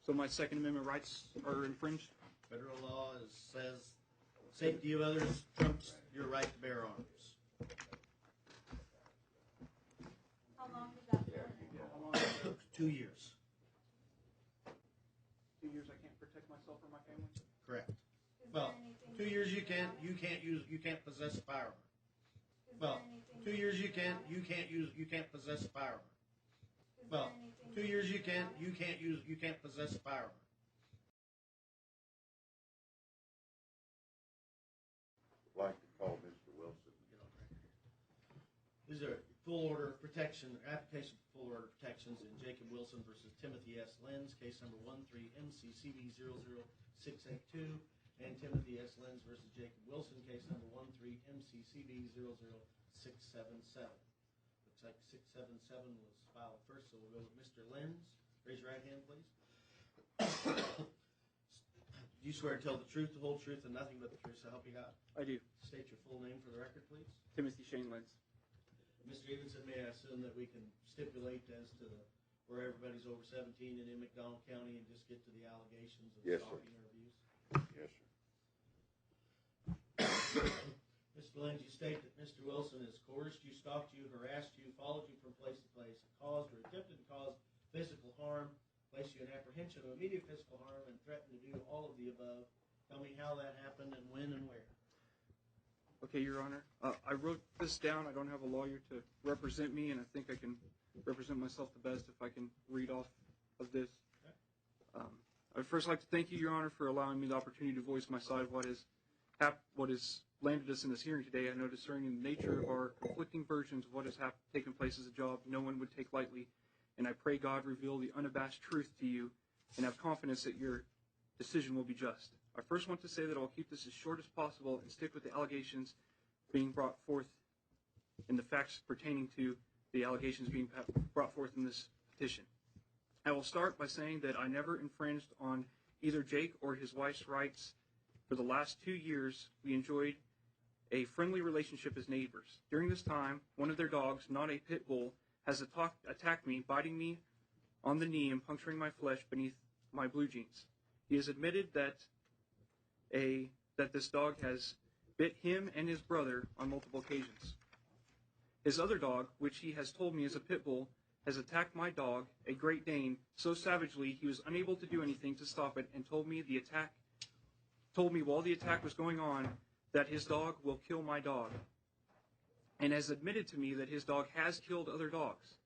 So my Second Amendment rights are infringed? Federal law says safety of others trumps your right to bear arms. How long does that for? 2 years. 2 years I can't protect myself or my family? Correct. Is Well, there 2 years you can't possess a firearm. Well, 2 years you can't possess a firearm. Well, 2 years you can't possess a firearm. I'd like to call Mr. Wilson. These are full order of protection, application for full order of protections in Jacob Wilson versus Timothy S. Lenz, case number 13-MCCB-00682, and Timothy S. Lenz versus Jacob Wilson, case number 13-MCCB-00677. Looks like 677 was filed first, so we'll go with Mr. Lenz. Raise your right hand, please. Do you swear to tell the truth, the whole truth, and nothing but the truth, so help you God? I do. State your full name for the record, please. Timothy Shane Lenz. Mr. Evenson, may I assume that we can stipulate as to where everybody's over 17 and in McDonald County and just get to the allegations of Yes, stalking or abuse? Yes, sir. Mr. Lenz, you state that Mr. Wilson has coerced you, stalked you, harassed you, followed you from place to place, caused or attempted to cause physical harm, placed you in apprehension of immediate physical harm, and threatened to do all of the above. Tell me how that happened and when and where. Okay, Your Honor. I wrote this down. I don't have a lawyer to represent me, and I think I can represent myself the best if I can read off of this. Okay. I'd first like to thank you, Your Honor, for allowing me the opportunity to voice my side of what has landed us in this hearing today. I know discerning the nature of our conflicting versions of what has taken place as a job, no one would take lightly, and I pray God reveal the unabashed truth to you and have confidence that your decision will be just. I first want to say that I'll keep this as short as possible and stick with the allegations being brought forth and the facts pertaining to the allegations being brought forth in this petition. I will start by saying that I never infringed on either Jake or his wife's rights. For the last 2 years, we enjoyed a friendly relationship as neighbors. During this time, one of their dogs, not a pit bull, has attacked me, biting me on the knee and puncturing my flesh beneath my blue jeans. He has admitted that this dog has bit him and his brother on multiple occasions. His other dog, which he has told me is a pit bull, has attacked my dog, a Great Dane, so savagely he was unable to do anything to stop it and told me while the attack was going on that his dog will kill my dog, and has admitted to me that his dog has killed other dogs.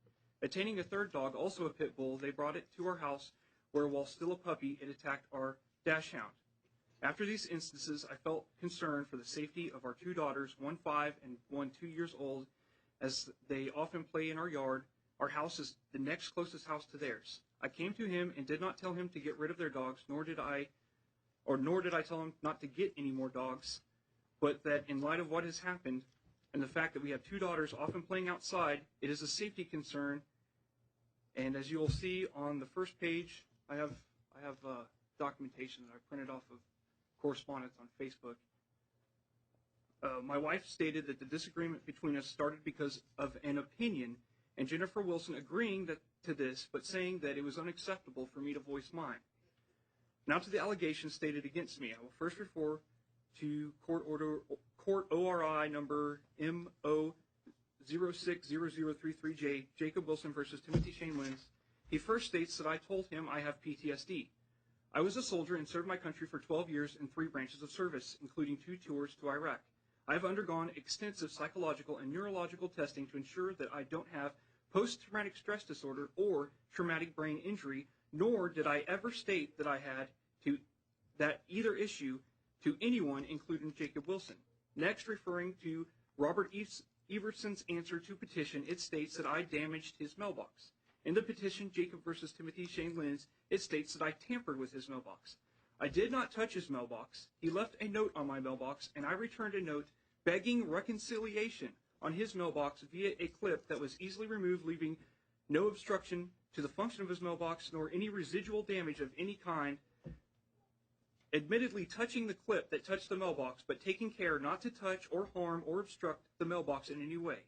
Attaining a third dog, also a pit bull, they brought it to our house where, while still a puppy, it attacked our dachshund. After these instances, I felt concern for the safety of our 2 daughters, one 5 and one 2 years old, as they often play in our yard. Our house is the next closest house to theirs. I came to him and did not tell him to get rid of their dogs, nor did I tell him not to get any more dogs, but that in light of what has happened and the fact that we have 2 daughters often playing outside, it is a safety concern. And as you will see on the first page, I have documentation that I printed off of correspondence on Facebook. My wife stated that the disagreement between us started because of an opinion, and Jennifer Wilson agreeing to this, but saying that it was unacceptable for me to voice mine. Now to the allegations stated against me. I will first refer to Court ORI number MO060033J, Jacob Wilson versus Timothy Shane Lenz. He first states that I told him I have PTSD. I was a soldier and served my country for 12 years in 3 branches of service, including 2 tours to Iraq. I have undergone extensive psychological and neurological testing to ensure that I don't have post-traumatic stress disorder or traumatic brain injury, nor did I ever state that I had that either issue to anyone, including Jacob Wilson. Next, referring to Robert Everson's answer to petition, it states that I damaged his mailbox. In the petition, Jacob versus Timothy Shane Lenz, it states that I tampered with his mailbox. I did not touch his mailbox. He left a note on my mailbox, and I returned a note begging reconciliation on his mailbox via a clip that was easily removed, leaving no obstruction to the function of his mailbox nor any residual damage of any kind. Admittedly touching the clip that touched the mailbox, but taking care not to touch or harm or obstruct the mailbox in any way.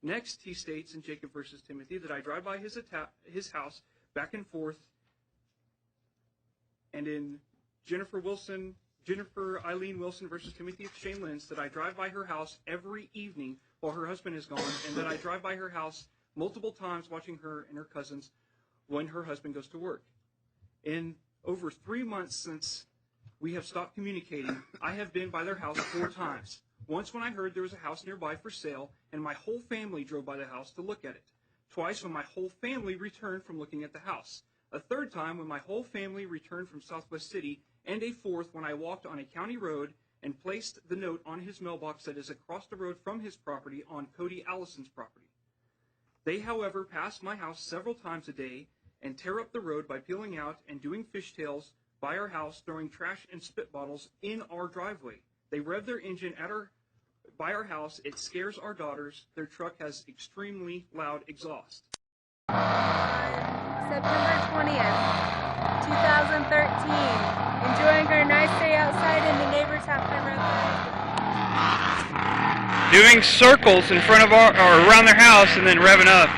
Next, he states in Jacob versus Timothy that I drive by his house back and forth And in Jennifer Eileen Wilson versus Timothy Shane Lynch, that I drive by her house every evening while her husband is gone, and that I drive by her house multiple times watching her and her cousins when her husband goes to work. In over 3 months since we have stopped communicating, I have been by their house 4 times. Once when I heard there was a house nearby for sale, and my whole family drove by the house to look at it. Twice when my whole family returned from looking at the house. A third time when my whole family returned from Southwest City, and a fourth when I walked on a county road and placed the note on his mailbox that is across the road from his property on Cody Allison's property. They, however, pass my house several times a day and tear up the road by peeling out and doing fishtails by our house, throwing trash and spit bottles in our driveway. They rev their engine by our house. It scares our daughters. Their truck has extremely loud exhaust. September 20th, 2013. Enjoying our nice day outside and the neighbors have been Doing circles in front of or around their house and then revving up.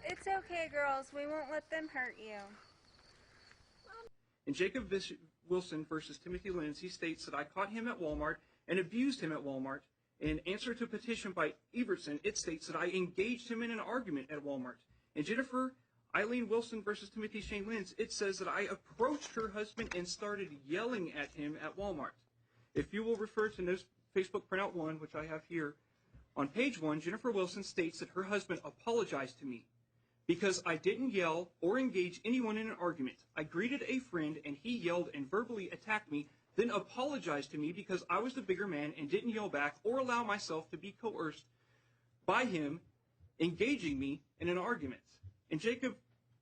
It's okay, girls. We won't let them hurt you. In Jacob Wilson versus Timothy Lynch, he states that I caught him at Walmart and abused him at Walmart. In answer to a petition by Evertson, it states that I engaged him in an argument at Walmart. In Jennifer Eileen Wilson versus Timothy Shane Lynch, it says that I approached her husband and started yelling at him at Walmart. If you will refer to Facebook printout 1, which I have here, on page 1, Jennifer Wilson states that her husband apologized to me because I didn't yell or engage anyone in an argument. I greeted a friend and he yelled and verbally attacked me, then apologized to me because I was the bigger man and didn't yell back or allow myself to be coerced by him engaging me in an argument. In Jacob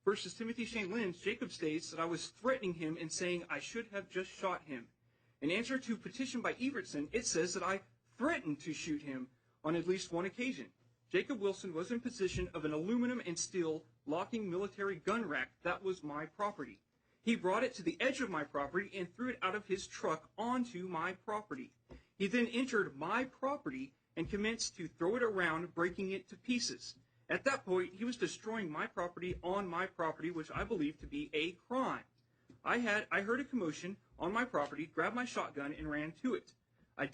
versus Timothy Shane Lynch, Jacob states that I was threatening him and saying I should have just shot him. In answer to a petition by Evertson, it says that I threatened to shoot him on at least one occasion. Jacob Wilson was in possession of an aluminum and steel locking military gun rack that was my property. He brought it to the edge of my property and threw it out of his truck onto my property. He then entered my property and commenced to throw it around, breaking it to pieces. At that point, he was destroying my property on my property, which I believe to be a crime. I heard a commotion on my property, grabbed my shotgun, and ran to it. He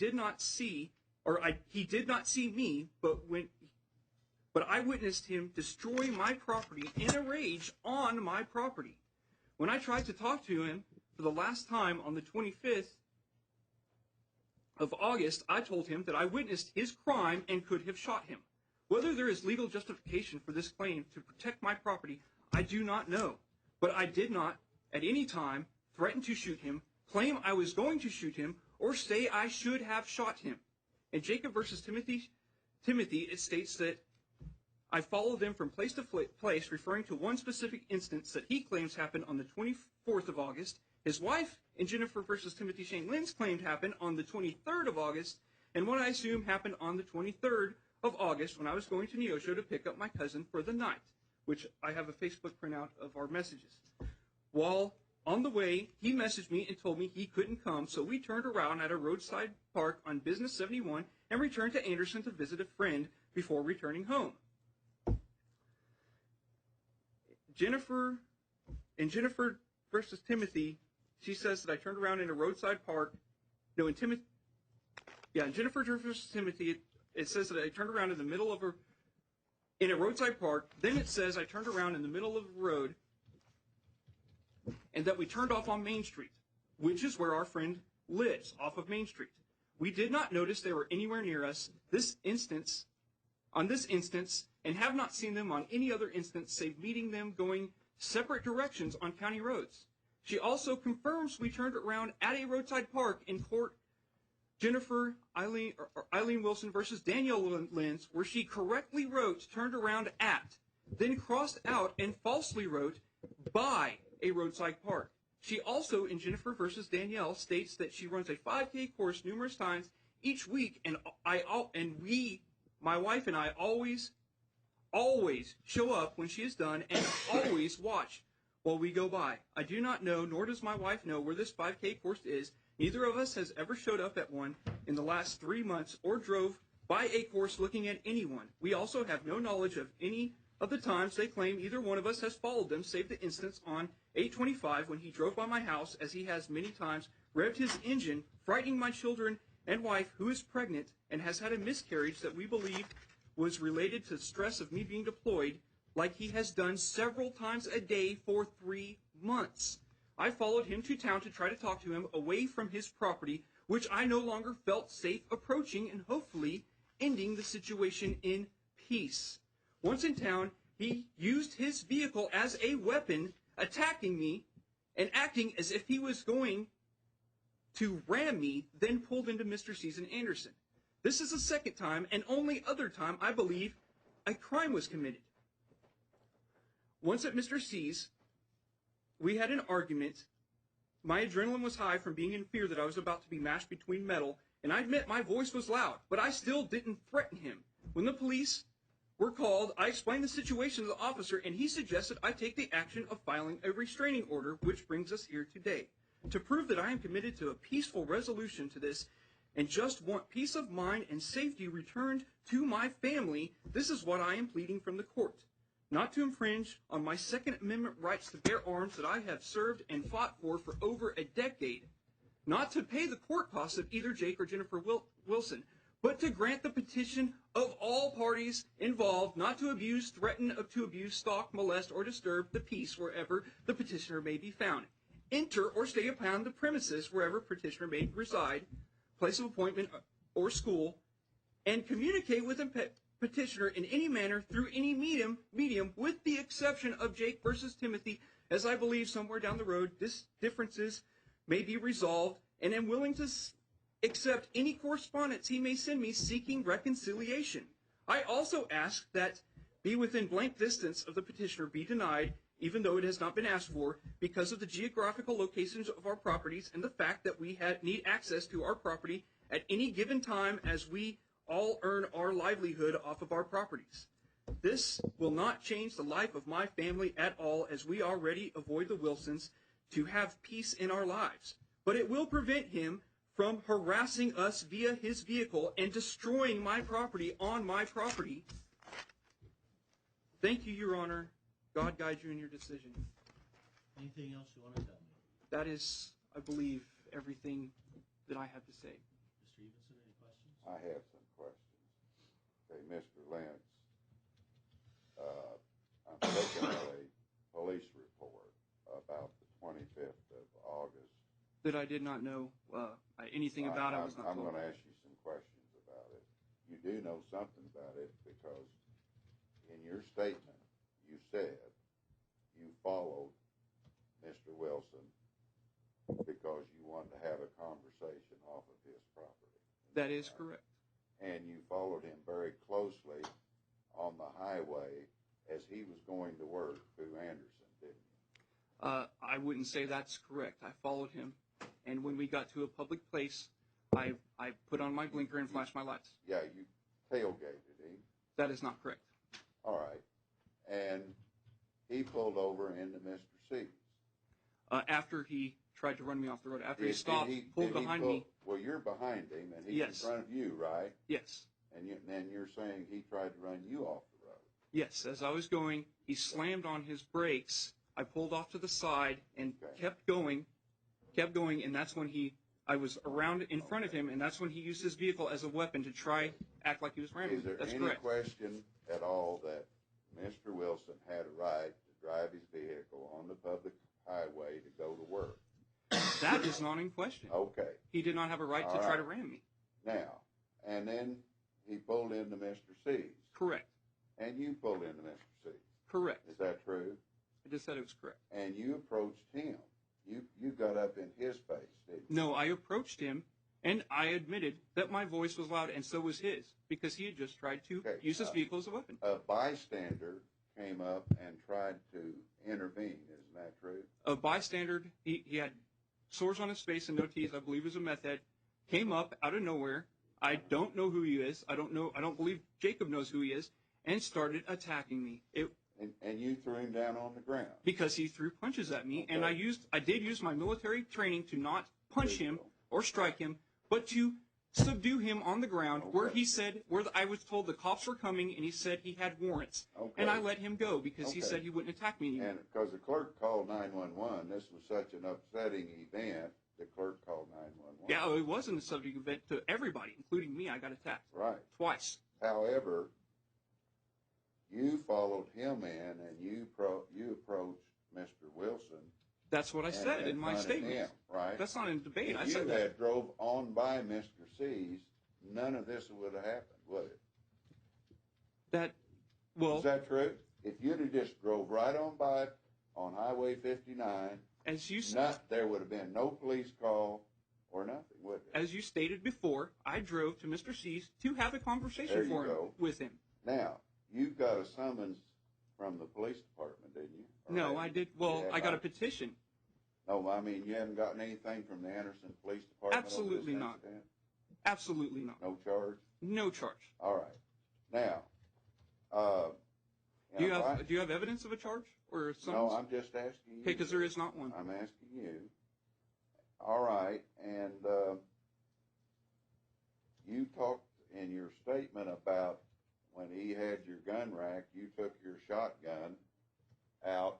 did not see me, but I witnessed him destroy my property in a rage on my property. When I tried to talk to him for the last time on the 25th of August, I told him that I witnessed his crime and could have shot him. Whether there is legal justification for this claim to protect my property, I do not know. But I did not, at any time, threaten to shoot him, claim I was going to shoot him, or say I should have shot him. In Jacob versus Timothy, it states that I followed them from place to place, referring to one specific instance that he claims happened on the 24th of August. His wife, in Jennifer versus Timothy Shane Lynch, claimed happened on the 23rd of August, and what I assume happened on the 23rd of August when I was going to Neosho to pick up my cousin for the night, which I have a Facebook printout of our messages. While on the way, he messaged me and told me he couldn't come, so we turned around at a roadside park on Business 71 and returned to Anderson to visit a friend before returning home. Jennifer versus Timothy, she says that I turned around in a roadside park. No, in Jennifer versus Timothy, it says that I turned around in the middle of in a roadside park. Then it says I turned around in the middle of the road and that we turned off on Main Street, which is where our friend lives, off of Main Street. We did not notice they were anywhere near us on this instance, and have not seen them on any other instance save meeting them going separate directions on county roads. She also confirms we turned around at a roadside park in court Jennifer Eileen Wilson versus Danielle Lynch, where she correctly wrote turned around at, then crossed out and falsely wrote by a roadside park. She also, in Jennifer versus Danielle, states that she runs a 5K course numerous times each week, and my wife and I always always show up when she is done and always watch while we go by. I do not know, nor does my wife know, where this 5K course is. Neither of us has ever showed up at one in the last 3 months or drove by a course looking at anyone. We also have no knowledge of any of the times they claim either one of us has followed them, save the instance on 8/25 when he drove by my house, as he has many times, revved his engine, frightening my children and wife, who is pregnant and has had a miscarriage that we believe was related to stress of me being deployed, like he has done several times a day for 3 months. I followed him to town to try to talk to him away from his property, which I no longer felt safe approaching, and hopefully ending the situation in peace. Once in town, he used his vehicle as a weapon, attacking me and acting as if he was going to ram me, then pulled into Mr. C's and Anderson. This is the second time, and only other time, I believe, a crime was committed. Once at Mr. C's, we had an argument. My adrenaline was high from being in fear that I was about to be mashed between metal, and I admit my voice was loud, but I still didn't threaten him. When the police were called, I explained the situation to the officer, and he suggested I take the action of filing a restraining order, which brings us here today. To prove that I am committed to a peaceful resolution to this and just want peace of mind and safety returned to my family, this is what I am pleading from the court. Not to infringe on my Second Amendment rights to bear arms that I have served and fought for over a decade. Not to pay the court costs of either Jake or Jennifer Wilson, but to grant the petition of all parties involved not to abuse, threaten to abuse, stalk, molest, or disturb the peace wherever the petitioner may be found. Enter or stay upon the premises wherever petitioner may reside, place of appointment, or school, and communicate with the petitioner in any manner through any medium, with the exception of Jake versus Timothy, as I believe somewhere down the road differences may be resolved, and am willing to accept any correspondence he may send me seeking reconciliation. I also ask that be within blank distance of the petitioner be denied, even though it has not been asked for, because of the geographical locations of our properties and the fact that we need access to our property at any given time, as we all earn our livelihood off of our properties. This will not change the life of my family at all, as we already avoid the Wilsons to have peace in our lives. But it will prevent him from harassing us via his vehicle and destroying my property on my property. Thank you, Your Honor. God guide you in your decision. Anything else you want to tell me? That is, I believe, everything that I have to say. Mr. Evenson, any questions? I have some questions. Okay, Mr. Lentz, I'm looking at a police report about the 25th of August. That I did not know anything about. I was not I'm told. going to ask you some questions about it. You do know something about it because in your statement you said you followed Mr. Wilson because you wanted to have a conversation off of his property. That is correct. And you followed him very closely on the highway as he was going to work through Anderson, didn't you? I wouldn't say that's correct. I followed him, and when we got to a public place, I put on my blinker and flashed my lights. Yeah, you tailgated him. That is not correct. All right. And he pulled over into Mr. C's. After he tried to run me off the road, after he stopped, pulled behind me. Well, you're behind him, and he's Yes. in front of you, right? Yes. And then you're saying he tried to run you off the road. Yes. As I was going, he slammed on his brakes. I pulled off to the side and Okay. kept going, and that's when I was around in front of him, and that's when he used his vehicle as a weapon to try act like he was ramming Is me. there That's any correct. question at all that Mr. Wilson had a right to drive his vehicle on the public highway to go to work? That is not in question. Okay. He did not have a right to All try right. to ram me. Now, and then he pulled into Mr. C's, Correct. and you pulled into Mr. C's. Correct. Is that true? I just said it was correct. And you approached him. You got up in his face, didn't you? No, I approached him, and I admitted that my voice was loud, and so was his, because he had just tried to Okay, use his vehicle as a weapon. A bystander came up and tried to intervene. Isn't that true? A bystander, he had sores on his face and no teeth, I believe he was a meth head, came up out of nowhere. I don't know who he is. I don't believe Jacob knows who he is. and started attacking me. And you threw him down on the ground. Because he threw punches at me, and Okay. I did use my military training to not punch There you him go. or strike him, but to subdue him on the ground where Okay. he said, I was told the cops were coming, and he said he had warrants. Okay. And I let him go because he Okay. said he wouldn't attack me anymore. And because the clerk called 911, this was such an upsetting event, the clerk called 911. Yeah, it wasn't a subject event to everybody, including me. I got attacked. Right. Twice. However, you followed him in and you approached Mr. Wilson. That's what I said and in my confronted statement. him, right? That's not in debate. If I you said that. had drove on by Mr. C's, none of this would have happened, would it? Well, Is that true? If you'd have just drove right on by on Highway 59, as you there would have been no police call or nothing, would there? as you stated before, I drove to Mr. C's to have a conversation There you for with him. Now, you got a summons from the police department, didn't you? Or No, had I you? did. Well, You had I got a not? petition. No, I mean, you haven't gotten anything from the Anderson Police Department Absolutely over this not. incident? Absolutely not. No charge? No charge. All right. Now, Do you have evidence of a charge or a summons? No, I'm just asking you. Okay, because there is not one. I'm asking you. All right, and you talked in your statement about when he had your gun rack, you took your shotgun out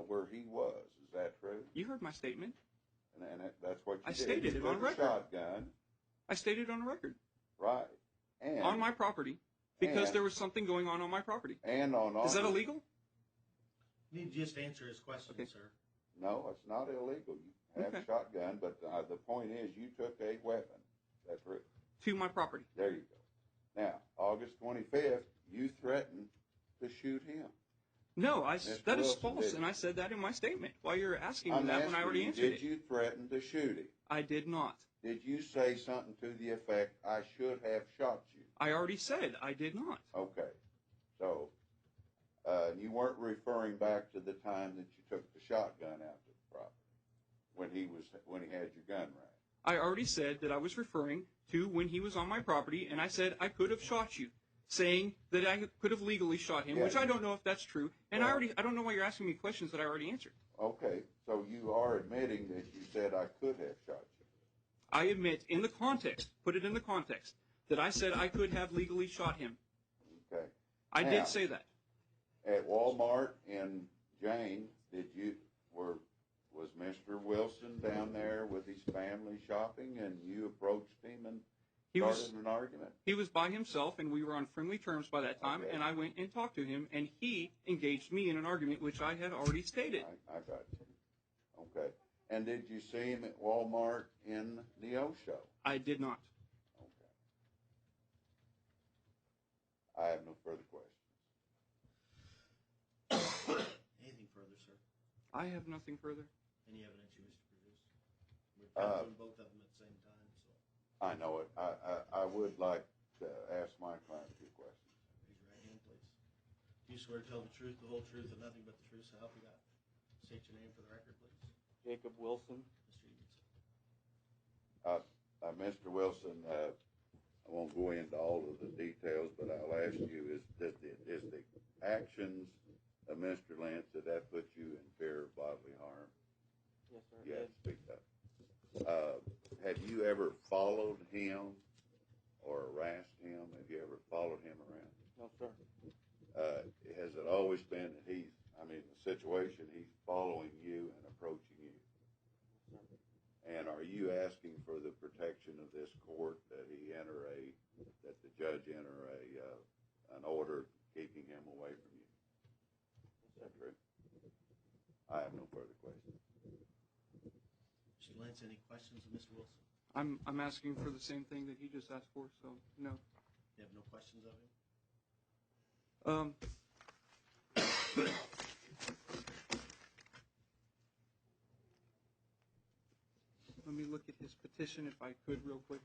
where he was. Is that true? You heard my statement. And that's what you I did. stated You it on took a record. shotgun, I stated on record. right? And On my property. Because and- there was something going on my property. and on Is that August- illegal? You need to just answer his question, Okay. sir. No, it's not illegal. You have Okay. a shotgun, but the point is you took a weapon. That's true. To my property. There you go. Now, August 25th, you threatened to shoot him. No, Mr. that is Wilson false, did. and I said that in my statement. Why you're asking me I'm that asking when I already you, answered did it? you threaten to shoot him? I did not. Did you say something to the effect, I should have shot you? I already said I did not. Okay. So, you weren't referring back to the time that you took the shotgun out to the property when he had your gun rack. I already said that I was referring to when he was on my property, and I said I could have shot you, saying that I could have legally shot him, Yeah. which I don't know if that's true. And Well- I don't know why you're asking me questions that I already answered. Okay, so you are admitting that you said I could have shot you. I admit, in the context, put it in the context, that I said I could have legally shot him. Okay. I Now- did say that. At Walmart in Jane, was Mr. Wilson down there with his family shopping, and you approached him and started an argument? He was by himself, and we were on friendly terms by that time, Okay. and I went and talked to him, and he engaged me in an argument, which I had already stated. I got you. Okay. And did you see him at Walmart in the O show? I did not. Okay. I have no further questions. Anything further, sir? I have nothing further. Any evidence you wish to produce? We're kind of doing both of them at the same time, so I know it. I would like to ask my client a few questions. raise your right hand, please. Do you swear to tell the truth, the whole truth, and nothing but the truth, so help you God? State your name for the record, please. Jacob Wilson. Mr. Evenson. Mr. Wilson, I won't go into all of the details, but I'll ask you, is the actions of Mr. Lentz, did that put you in fear of bodily harm? Yes, sir. Yes, speak up. Have you ever followed him or harassed him? Have you ever followed him around? No, sir. Has it always been that the situation, he's following you and approaching you? Yes, sir. And are you asking for the protection of this court that the judge enter an order keeping him away from you? Is that true? I have no further questions. Mr. Lentz, any questions of Mr. Wilson? I'm asking for the same thing that he just asked for, so no. You have no questions of him? Let me look at his petition if I could real quick,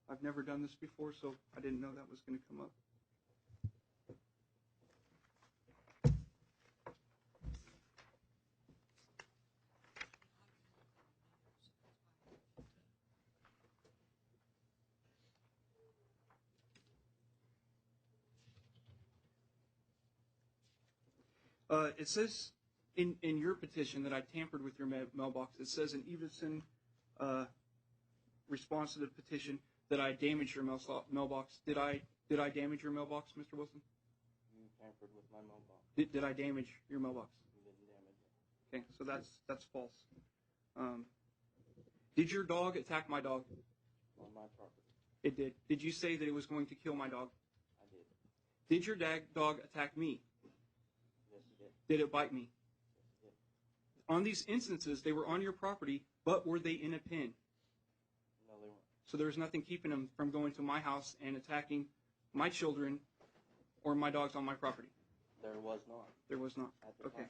I've never done this before, so I didn't know that was going to come up. It says in your petition that I tampered with your mailbox. It says in Everson response to the petition that I damaged your mailbox. Did I damage your mailbox, Mr. Wilson? You tampered with my mailbox. Did I damage your mailbox? You didn't damage it. Okay, so that's false. Did your dog attack my dog? On my property. It did. Did you say that it was going to kill my dog? I did. Did your dog attack me? Yes, you did. Did it bite me? Yes, you did. On these instances, they were on your property, but were they in a pen? No, they weren't. So there was nothing keeping them from going to my house and attacking my children or my dogs on my property. There was not. There was not. At the Okay. time.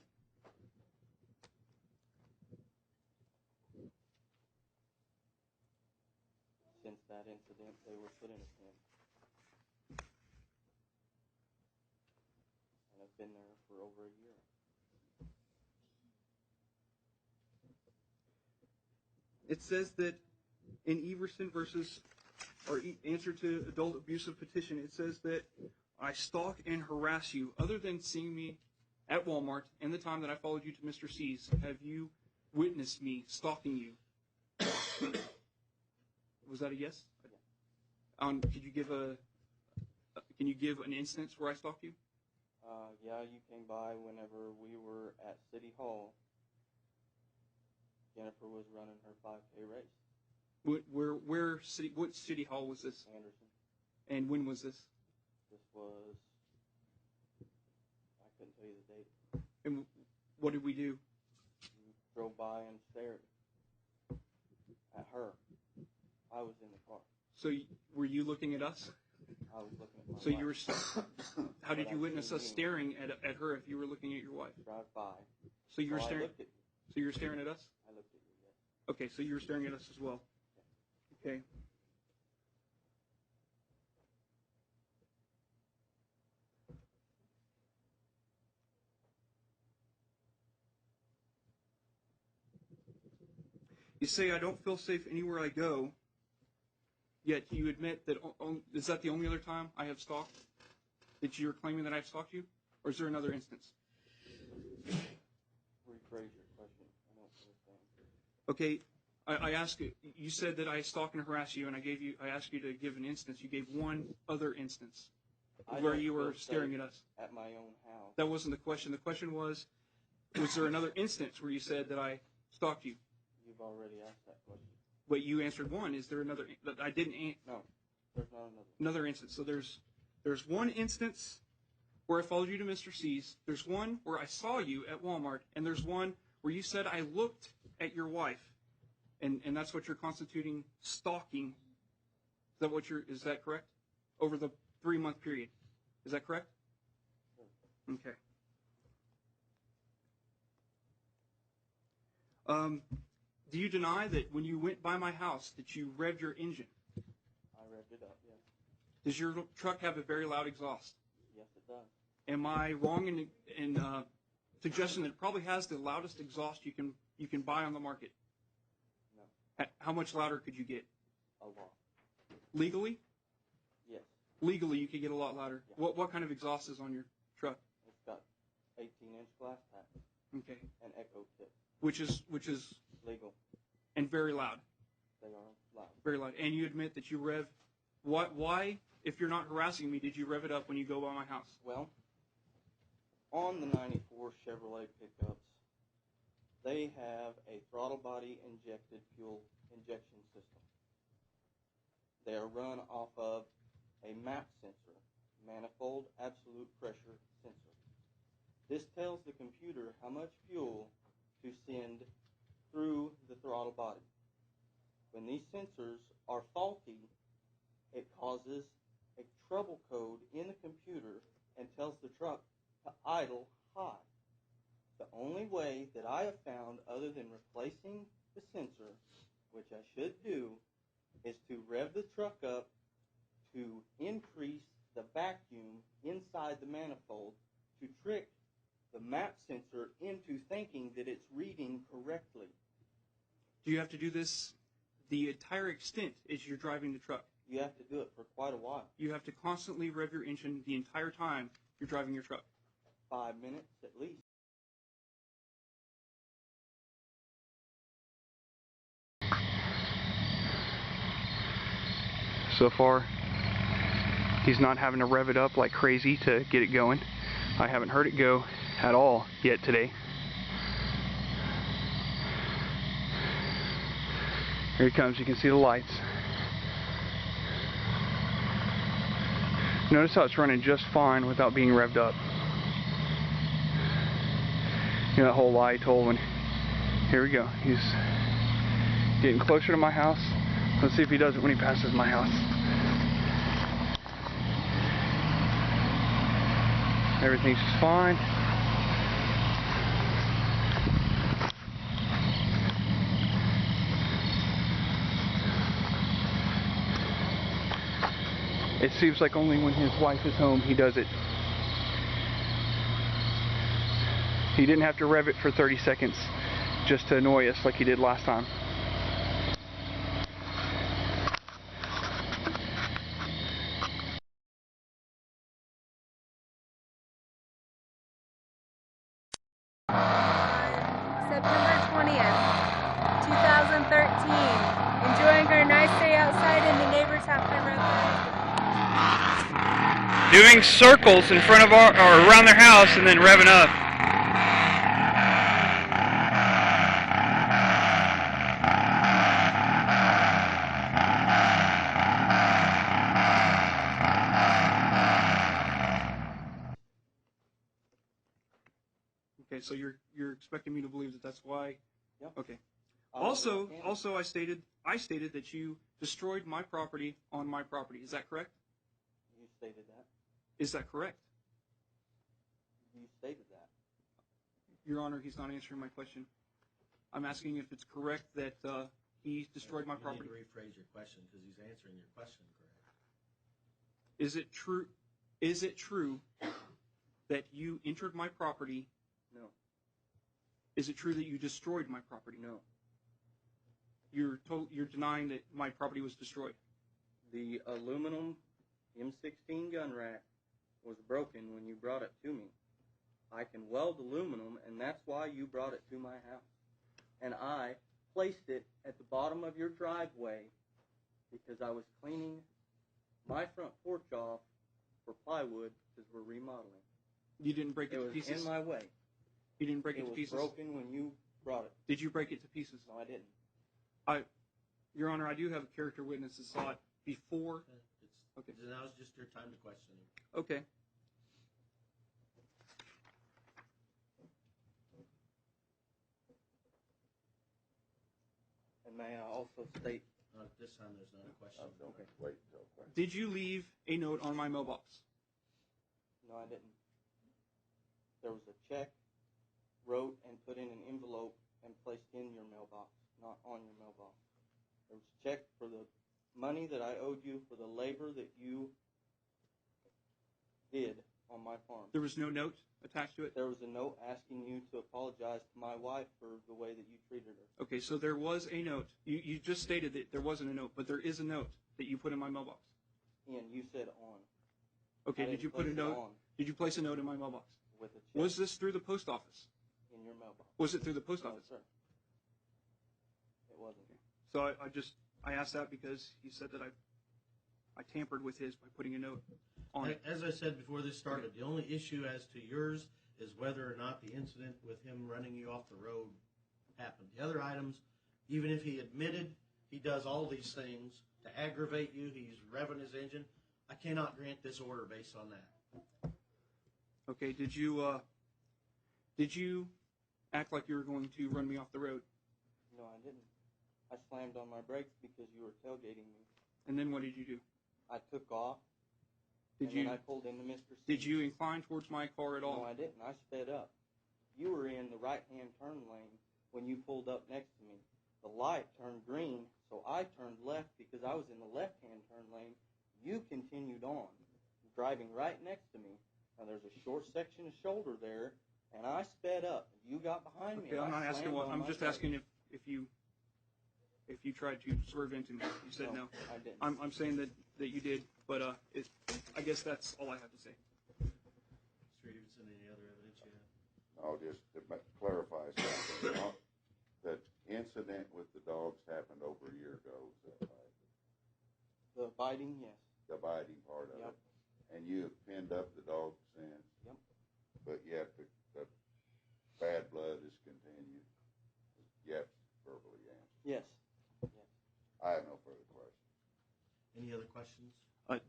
Since that incident, they were put in a pen. And I've been there for over a year. It says that in Everson answer to adult abusive petition, it says that I stalk and harass you. Other than seeing me at Walmart and the time that I followed you to Mr. C's, have you witnessed me stalking you? Was that a yes? Yeah. Can you give an instance where I stalked you? Yeah, you came by whenever we were at City Hall. Jennifer was running her 5K race. What city hall was this? Anderson. And when was this? This was, I couldn't tell you the date. And what did we do? You drove by and stared at her. I was in the car. So were you looking at us? I was looking at my So wife. you were. How did you witness us staring at her if you were looking at your wife? Drive by. So you were I staring. looked at you. So you were staring at us. I looked at you, yes. Okay, so you were staring at us as well. Okay. You say I don't feel safe anywhere I go. Yet you admit that is that the only other time I have stalked? That you're claiming that I've stalked you, or is there another instance? Rephrase your question. I don't understand. Okay, I asked you. You said that I stalk and harass you, and I asked you to give an instance. You gave one other instance I where don't you were feel staring safe at us. At my own house. That wasn't the question. The question was there another instance where you said that I stalked you? You've already asked that question. But you answered one. Is there another? I didn't. No, there's not another. Another instance. So there's one instance where I followed you to Mr. C's. There's one where I saw you at Walmart, and there's one where you said I looked at your wife, and that's what you're constituting stalking. Is that correct? Over the 3-month period, is that correct? Sure. Okay. Do you deny that when you went by my house that you revved your engine? I revved it up, yes. Does your truck have a very loud exhaust? Yes, it does. Am I wrong in suggesting that it probably has the loudest exhaust you can buy on the market? No. How much louder could you get? A lot. Legally? Yes. Legally, you could get a lot louder. Yeah. What kind of exhaust is on your truck? It's got 18-inch glass packs Okay. and echo tips. Which is Legal. and very loud. They are loud. Very loud. And you admit that you rev. Why, if you're not harassing me, did you rev it up when you go by my house? Well, on the 94 Chevrolet pickups, they have a throttle body injected fuel injection system. They are run off of a MAP sensor, manifold absolute pressure sensor. This tells the computer how much fuel to send through the throttle body. When these sensors are faulty, it causes a trouble code in the computer and tells the truck to idle high. The only way that I have found, other than replacing the sensor, which I should do, is to rev the truck up to increase the vacuum inside the manifold to trick the MAP sensor into thinking that it's reading correctly. Do you have to do this the entire extent as you're driving the truck? You have to do it for quite a while. You have to constantly rev your engine the entire time you're driving your truck. 5 minutes at least. so far. He's not having to rev it up like crazy to get it going. I haven't heard it go at all yet today. Here he comes, you can see the lights. Notice how it's running just fine without being revved up. You know that whole lie I told when, here we go, he's getting closer to my house. Let's see if he does it when he passes my house. Everything's just fine. It seems like only when his wife is home he does it. He didn't have to rev it for 30 seconds just to annoy us like he did last time. September 20th, 2013. Enjoying our nice day outside in the neighbor's house. Doing circles in front of or around their house and then revving up. Okay, so you're expecting me to believe that that's why? Yep. Okay. Also, I stated that you destroyed my property on my property. Is that correct? You stated that. Is that correct? You stated that. Your Honor, he's not answering my question. I'm asking if it's correct that he destroyed my property. You need to rephrase your question because he's answering your question correct. Is it true? Is it true that you entered my property? No. Is it true that you destroyed my property? No. You're denying that my property was destroyed. The aluminum M16 gun rack was broken when you brought it to me. I can weld aluminum, and that's why you brought it to my house. And I placed it at the bottom of your driveway because I was cleaning my front porch off for plywood because we're remodeling. You didn't break it to It was pieces? in my way. You didn't break it to was pieces? broken when you brought it. Did you break it to pieces? No, I didn't. Your Honor, I do have a character witness that saw it before. Okay. Now it's just your time to question him. Okay. And may I also state, This time there's not a question. okay. Wait until question. Did you leave a note on my mailbox? No, I didn't. There was a check wrote and put in an envelope and placed in your mailbox, not on your mailbox. There was a check for the money that I owed you for the labor that you did on my farm. There was no note attached to it? There was a note asking you to apologize to my wife for the way that you treated her. Okay, so there was a note. You just stated that there wasn't a note, but there is a note that you put in my mailbox. Ian, you said on. Okay, I did you didn't put a place it note? on Did you place a note in my mailbox? with a check Was this through the post office? in your mailbox? Was it through the post No, office? sir. It wasn't. So I asked that because he said that I tampered with his by putting a note on it. As I said before this started, the only issue as to yours is whether or not the incident with him running you off the road happened. The other items, even if he admitted he does all these things to aggravate you, he's revving his engine, I cannot grant this order based on that. Okay, did you act like you were going to run me off the road? No, I didn't. I slammed on my brakes because you were tailgating me. And then what did you do? I took off. Did and you then I pulled into Mr. C. did you incline towards my car at all? No, I didn't. I sped up. You were in the right-hand turn lane when you pulled up next to me. The light turned green, so I turned left because I was in the left-hand turn lane. You continued on, driving right next to me. Now, there's a short section of shoulder there, and I sped up. You got behind me. Okay, and I'm I not asking slammed what. on I'm my just brakes. asking if you tried to swerve into me. You said no. I didn't. I'm saying that you did, but I guess that's all I have to say. Mr. Stevenson, any other evidence you have? I'll just to clarify something. That incident with the dogs happened over a year ago. Is that right? The biting, yes. The biting part of Yep. it. And you have pinned up the dog since. Yep. But yet the bad blood is continued. Yep, verbally answered. Yes. I have no further questions. Any other questions?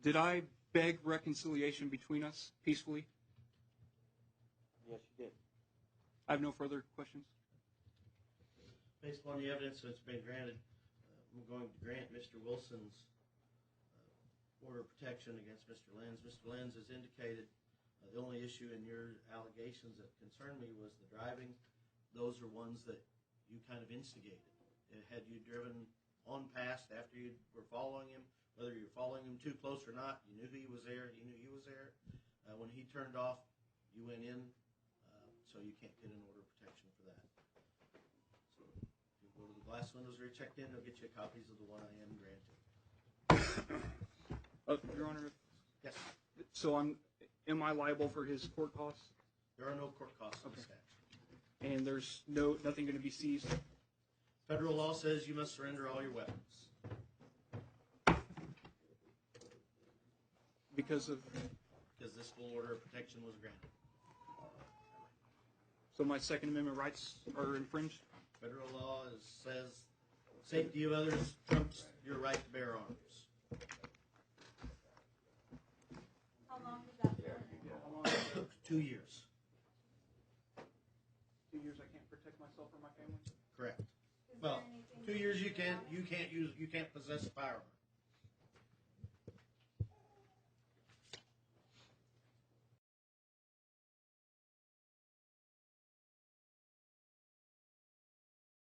Did I beg reconciliation between us peacefully? Yes, you did. I have no further questions. Based upon the evidence that's been granted, I'm going to grant Mr. Wilson's order of protection against Mr. Lenz. Mr. Lenz has indicated the only issue in your allegations that concerned me was the driving. Those are ones that you kind of instigated. Had you driven on past after you were following him, whether you're following him too close or not, you knew he was there, you knew he was there. When he turned off, you went in, so you can't get an order of protection for that. So if you go to the glass windows where you checked in, they'll get you copies of the one I am granted. Your Honor, Yes, so am I liable for his court costs? there are no court costs in this Okay. statute. And there's nothing going to be seized? Federal law says you must surrender all your weapons. Because This full order of protection was granted. so my Second Amendment rights are infringed? Federal law says safety of others trumps your right to bear arms. How long was that for? 2 years. 2 years I can't protect myself or my family? Correct. Is Well, there anything 2 years you can't possess a firearm.